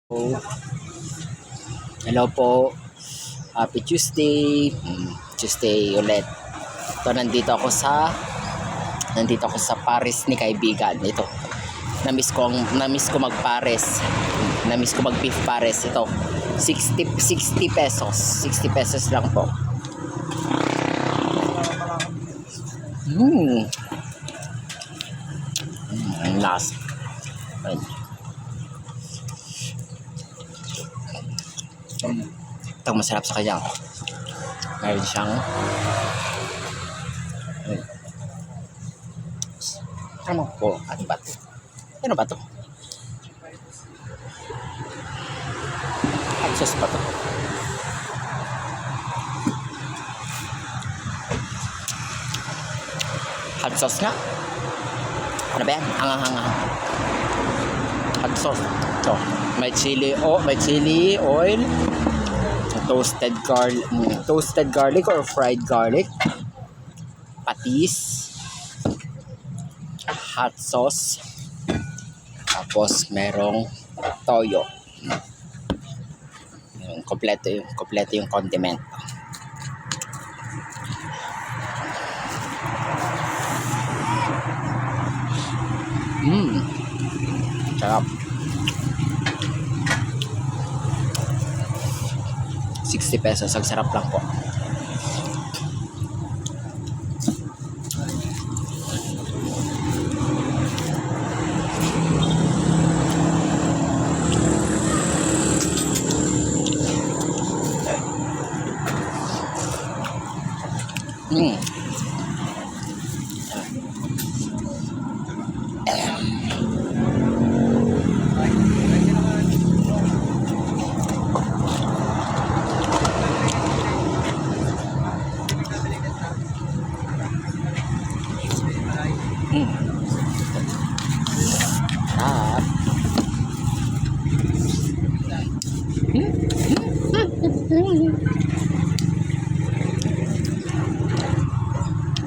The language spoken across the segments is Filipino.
Hello po. Happy Tuesday. Tuesday ulit. Ito nandito ako sa Paris ni kaibigan. Ito. Namiss ko mag-Paris. Namiss ko mag-beef Paris. Ito. 60 pesos. 60 pesos lang po. Ang last. Ayun. Ito masarap sa kanya. Meron siyang ano po? Ano ba ito? Ano ba ito? Hot sauce pa ito. Hot sauce nga? Ano ba yan? Hangang-hangang. Hot sauce. Ito. May chili oil, toasted garlic or fried garlic, patis, hot sauce, tapos merong toyo. Kompleto yung condiment. Sarap. 60 pesos, ang sarap lang po.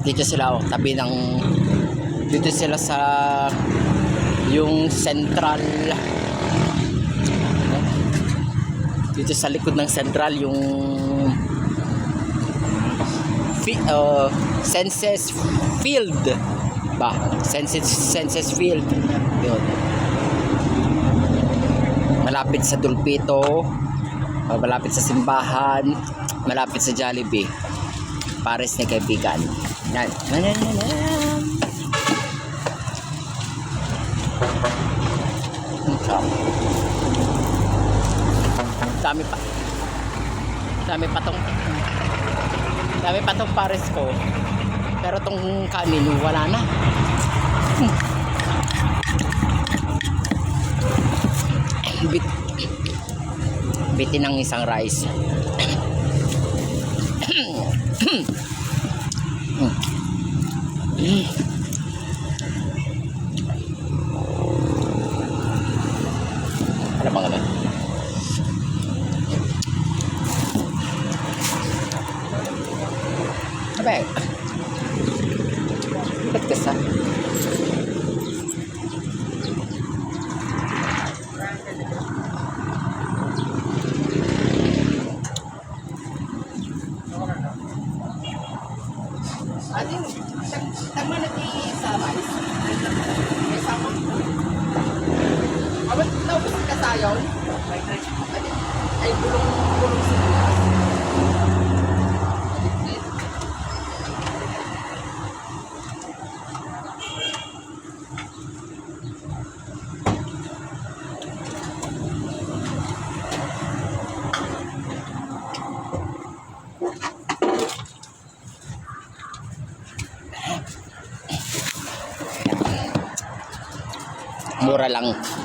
Dito sila dito sila sa yung central, dito sa likod ng central yung Census Field ba? Census Field yun. Malapit sa Dulpito, malapit sa simbahan, malapit sa Jollibee. Paris ni kaibigan. Yan. Dami pa tong Paris ko. Pero tong kanin wala na. Bitin ng isang rice. Ano bang ano? Abe. Ba't ka sa? Ating tama na sa rice. May sama. Awat naubos ka sayaw. Ay bulong sibuyas.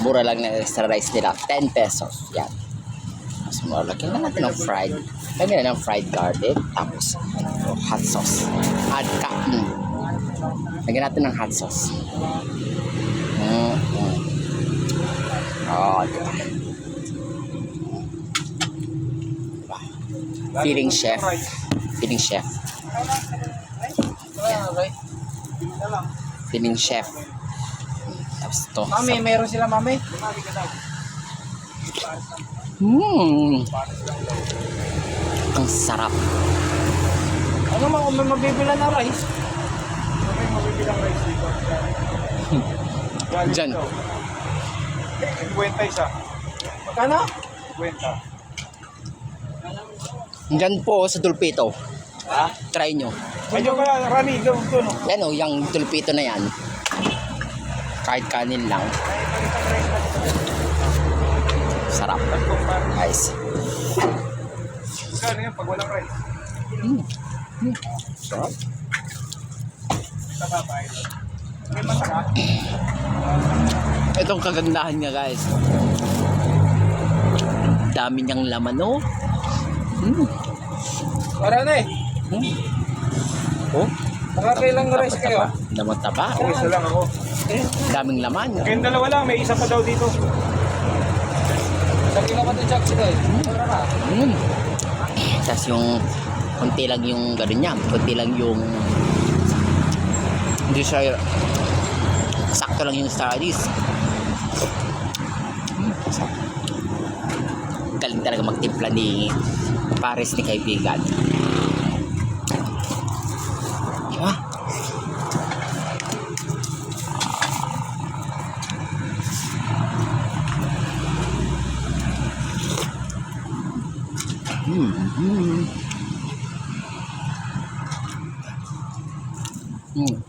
Mura lang na extra rice nila, 10 pesos. Yan. Mas mura. Lagyan na natin ng fried garlic, tapos hot sauce. Lagyan natin ng hot sauce. Oh, diba? Feeling chef. Feeling chef. Tapos to. Mami, meron sila mami. Ang sarap. Ano man kung may mabibila na rice? May mabibilang rice dito. Diyan. Kwenta isa. Magkano? Kwenta. Diyan po sa Tulpito. Ha? Try nyo. Medyo pa, Rani, ito no? Yan o, yung Tulpito na yan. Kahit kanin lang. Sarap. Guys. Kano yan pag walang rice? Sarap. Taba pa ito. May masaka. Itong kagandahan niya guys. Dami niyang laman oh. Para na eh. Oh, Nakakailang rice kayo? naman taba. Okay, isa lang ako. Daming laman. Kayong dalawa lang, may isa pa daw dito. Sabi naman ng Jack sila eh. Para ka. Tapos yung konti lang yung gano'n niya. Konti lang yung hindi siya sakto lang yung studies. Galing talaga magtimpla ni Paris ni kaibigan. Diba? Mm.